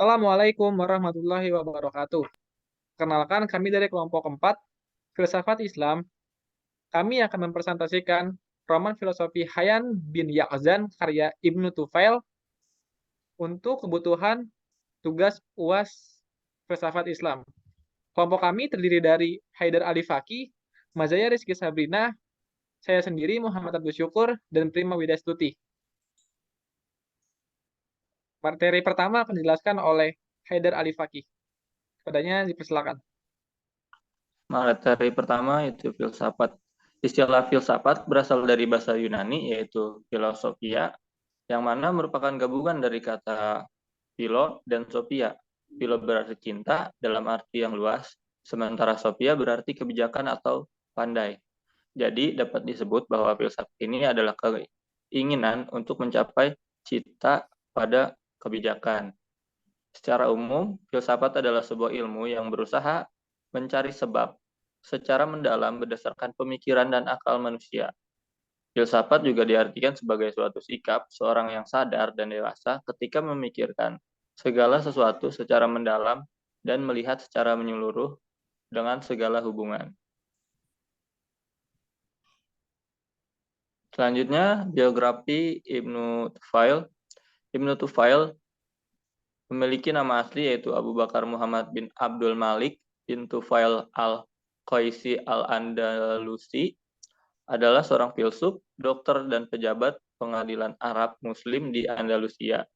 Assalamualaikum warahmatullahi wabarakatuh. Kenalkan kami dari kelompok 4, Filsafat Islam. Kami akan mempresentasikan roman filosofi Hayyan bin Yaqzan karya Ibnu Tufail untuk kebutuhan tugas UAS Filsafat Islam. Kelompok kami terdiri dari Haidar Ali Faki, Mazaya Rizky Sabrina, saya sendiri Muhammad Abdul Syukur, dan Prima Widastuti. Materi pertama akan dijelaskan oleh Haidar Ali Faki. Kepadanya dipersilakan. Materi pertama itu filsafat. Istilah filsafat berasal dari bahasa Yunani yaitu filosofia, yang mana merupakan gabungan dari kata philo dan sophia. Philo berarti cinta dalam arti yang luas, sementara sophia berarti kebijakan atau pandai. Jadi dapat disebut bahwa filsafat ini adalah keinginan untuk mencapai cita pada kebijakan. Secara umum, filsafat adalah sebuah ilmu yang berusaha mencari sebab secara mendalam berdasarkan pemikiran dan akal manusia. Filsafat juga diartikan sebagai suatu sikap seorang yang sadar dan dewasa ketika memikirkan segala sesuatu secara mendalam dan melihat secara menyeluruh dengan segala hubungan. Selanjutnya, biografi Ibnu Tufail. Ibnu Tufail memiliki nama asli yaitu Abu Bakar Muhammad bin Abdul Malik bin Tufail al-Qaisi al-Andalusi, adalah seorang filsuf, dokter, dan pejabat pengadilan Arab Muslim di Andalusia.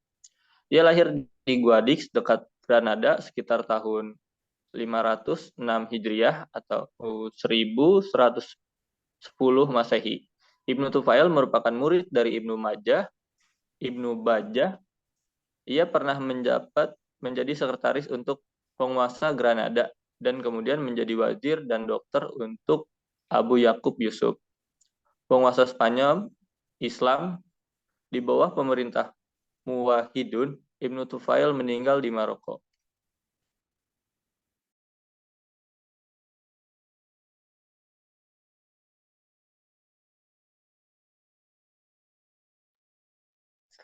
Dia lahir di Guadix dekat Granada sekitar tahun 506 Hijriah atau 1110 Masehi. Ibnu Tufail merupakan murid dari Ibnu Bajjah. Ia pernah menjadi sekretaris untuk penguasa Granada dan kemudian menjadi wazir dan dokter untuk Abu Yakub Yusuf, penguasa Spanyol Islam di bawah pemerintah Muwahhidun. Ibnu Tufail meninggal di Maroko.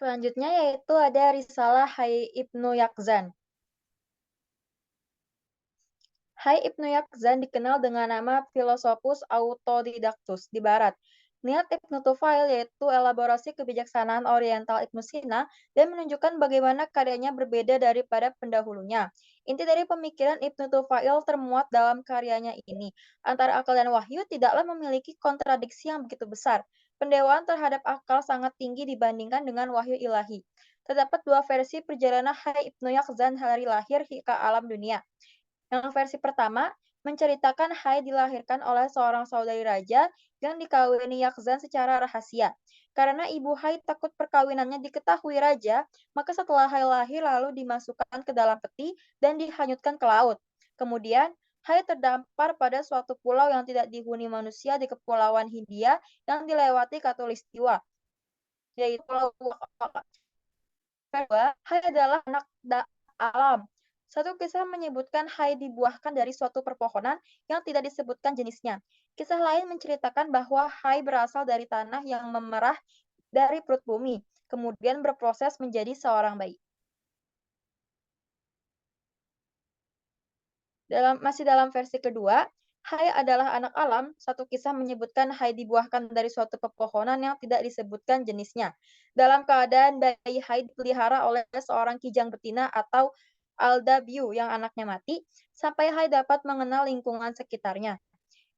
Selanjutnya yaitu ada Risalah Hayy Ibnu Yaqzan. Hayy Ibnu Yaqzan dikenal dengan nama Philosophus Autodidactus di Barat. Niat Ibnu Tufail yaitu elaborasi kebijaksanaan Oriental Ibnu Sina dan menunjukkan bagaimana karyanya berbeda daripada pendahulunya. Inti dari pemikiran Ibnu Tufail termuat dalam karyanya ini. Antara akal dan wahyu tidaklah memiliki kontradiksi yang begitu besar. Pendewaan terhadap akal sangat tinggi dibandingkan dengan wahyu ilahi. Terdapat dua versi perjalanan Hayy Ibnu Yaqzan dari lahir hingga alam dunia. Yang versi pertama menceritakan Hayy dilahirkan oleh seorang saudari raja yang dikawini Yaqzan secara rahasia. Karena ibu Hayy takut perkawinannya diketahui raja, maka setelah Hayy lahir lalu dimasukkan ke dalam peti dan dihanyutkan ke laut. Kemudian Hayy terdampar pada suatu pulau yang tidak dihuni manusia di Kepulauan Hindia yang dilewati Khatulistiwa, yaitu Pulau Waka. Kedua, Hayy adalah anak alam. Satu kisah menyebutkan Hayy dibuahkan dari suatu perpohonan yang tidak disebutkan jenisnya. Kisah lain menceritakan bahwa Hayy berasal dari tanah yang memerah dari perut bumi, kemudian berproses menjadi seorang bayi. Masih dalam versi kedua, Hayy adalah anak alam. Satu kisah menyebutkan Hayy dibuahkan dari suatu pepohonan yang tidak disebutkan jenisnya. Dalam keadaan bayi Hayy dipelihara oleh seorang kijang betina atau Aldabiu yang anaknya mati, sampai Hayy dapat mengenal lingkungan sekitarnya.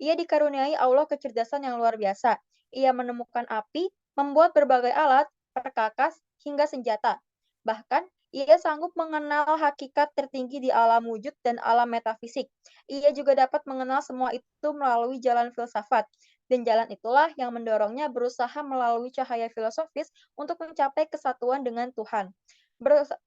Ia dikaruniai Allah kecerdasan yang luar biasa. Ia menemukan api, membuat berbagai alat, perkakas, hingga senjata. Bahkan, ia sanggup mengenal hakikat tertinggi di alam wujud dan alam metafisik. Ia juga dapat mengenal semua itu melalui jalan filsafat. Dan jalan itulah yang mendorongnya berusaha melalui cahaya filosofis untuk mencapai kesatuan dengan Tuhan.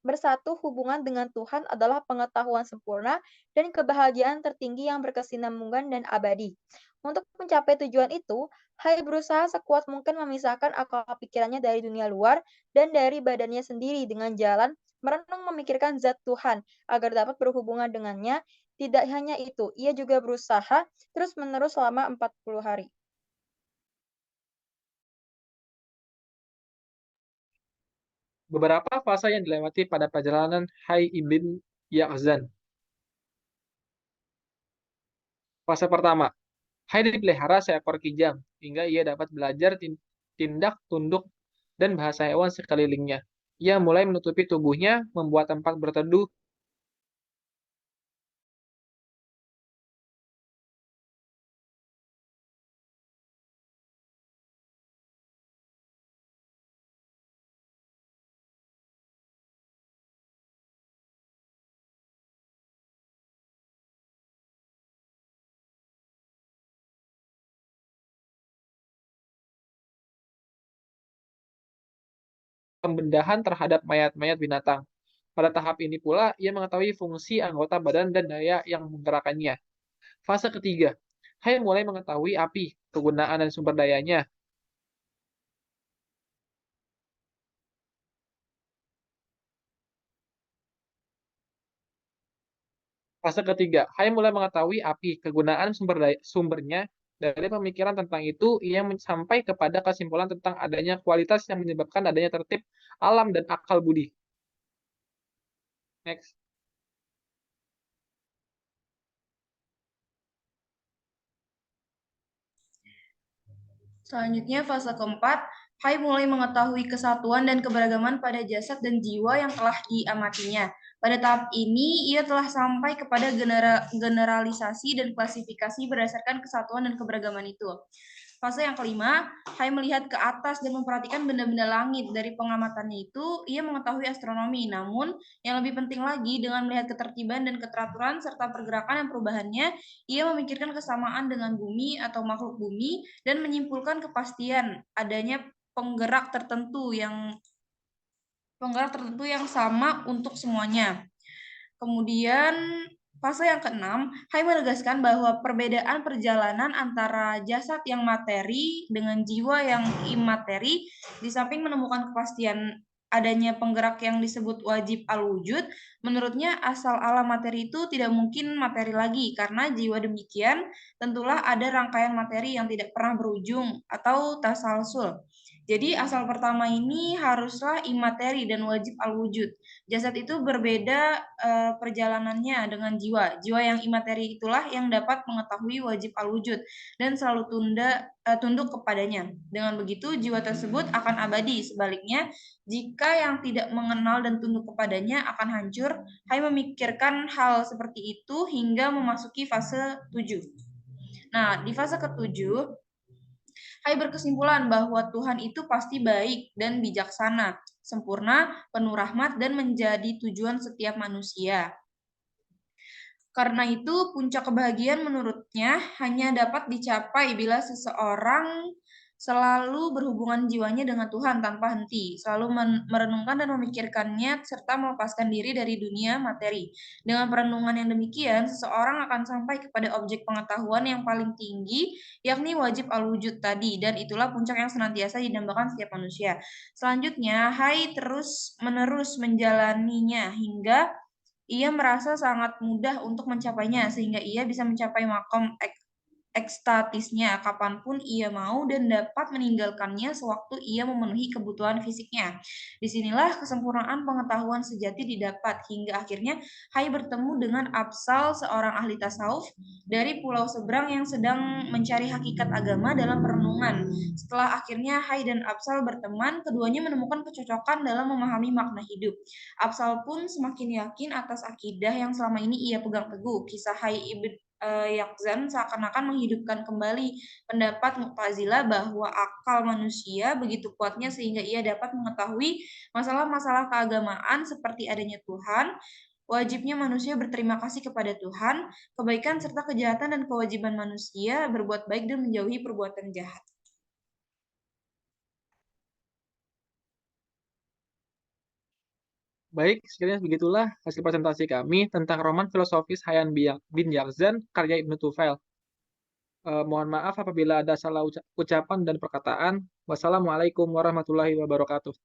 Bersatu hubungan dengan Tuhan adalah pengetahuan sempurna dan kebahagiaan tertinggi yang berkesinambungan dan abadi. Untuk mencapai tujuan itu, Hayy berusaha sekuat mungkin memisahkan akal pikirannya dari dunia luar dan dari badannya sendiri dengan jalan merenung memikirkan zat Tuhan agar dapat berhubungan dengannya. Tidak hanya itu, ia juga berusaha terus-menerus selama 40 hari. Beberapa fase yang dilewati pada perjalanan Hayy ibn Yaqzan. Fase pertama, Hayy dipelihara seekor kijang hingga ia dapat belajar tindak tunduk dan bahasa hewan sekelilingnya. Ia mulai menutupi tubuhnya, membuat tempat berteduh. Pembedahan terhadap mayat-mayat binatang. Pada tahap ini pula, ia mengetahui fungsi anggota badan dan daya yang menggerakkannya. Fase ketiga, Hayy mulai mengetahui api, kegunaan dan sumber dayanya. Fase ketiga, Hayy mulai mengetahui api, kegunaan sumbernya. Dari pemikiran tentang itu, ia sampai kepada kesimpulan tentang adanya kualitas yang menyebabkan adanya tertib alam dan akal budi. Next. Selanjutnya, fase keempat, Hayy mulai mengetahui kesatuan dan keberagaman pada jasad dan jiwa yang telah diamatinya. Pada tahap ini, ia telah sampai kepada generalisasi dan klasifikasi berdasarkan kesatuan dan keberagaman itu. Fase yang kelima, Hayy melihat ke atas dan memperhatikan benda-benda langit. Dari pengamatannya itu, ia mengetahui astronomi. Namun, yang lebih penting lagi, dengan melihat ketertiban dan keteraturan serta pergerakan dan perubahannya, ia memikirkan kesamaan dengan bumi atau makhluk bumi dan menyimpulkan kepastian adanya penggerak tertentu yang sama untuk semuanya. Kemudian fase yang keenam, Hayy menegaskan bahwa perbedaan perjalanan antara jasad yang materi dengan jiwa yang imateri, di samping menemukan kepastian adanya penggerak yang disebut wajib al-wujud, menurutnya asal alam materi itu tidak mungkin materi lagi, karena jiwa demikian tentulah ada rangkaian materi yang tidak pernah berujung atau tasalsul. Jadi asal pertama ini haruslah imateri dan wajib al-wujud. Jasad itu berbeda perjalanannya dengan jiwa. Jiwa yang imateri itulah yang dapat mengetahui wajib al-wujud dan selalu tunduk kepadanya. Dengan begitu, jiwa tersebut akan abadi. Sebaliknya, jika yang tidak mengenal dan tunduk kepadanya akan hancur, Hayy memikirkan hal seperti itu hingga memasuki fase 7. Nah, di fase ke-7, Hayy berkesimpulan bahwa Tuhan itu pasti baik dan bijaksana, sempurna, penuh rahmat, dan menjadi tujuan setiap manusia. Karena itu, puncak kebahagiaan menurutnya hanya dapat dicapai bila seseorang selalu berhubungan jiwanya dengan Tuhan tanpa henti, selalu merenungkan dan memikirkannya, serta melepaskan diri dari dunia materi. Dengan perenungan yang demikian, seseorang akan sampai kepada objek pengetahuan yang paling tinggi, yakni wajib al-wujud tadi, dan itulah puncak yang senantiasa didambakan setiap manusia. Selanjutnya, Hayy terus-menerus menjalaninya hingga ia merasa sangat mudah untuk mencapainya, sehingga ia bisa mencapai makom ekstatisnya kapanpun ia mau dan dapat meninggalkannya sewaktu ia memenuhi kebutuhan fisiknya. Disinilah kesempurnaan pengetahuan sejati didapat, hingga akhirnya Hayy bertemu dengan Absal, seorang ahli tasawuf dari pulau seberang yang sedang mencari hakikat agama dalam perenungan. Setelah akhirnya Hayy dan Absal berteman, keduanya menemukan kecocokan dalam memahami makna hidup. Absal pun semakin yakin atas akidah yang selama ini ia pegang teguh. Kisah Hayy ibn Yaqzan seakan-akan menghidupkan kembali pendapat Mu'tazilah bahwa akal manusia begitu kuatnya sehingga ia dapat mengetahui masalah-masalah keagamaan seperti adanya Tuhan, wajibnya manusia berterima kasih kepada Tuhan, kebaikan serta kejahatan dan kewajiban manusia berbuat baik dan menjauhi perbuatan jahat. Baik, sekiranya begitulah hasil presentasi kami tentang roman filosofis Hayyan bin Yaqzan karya Ibnu Tufail. Mohon maaf apabila ada salah ucapan dan perkataan. Wassalamualaikum warahmatullahi wabarakatuh.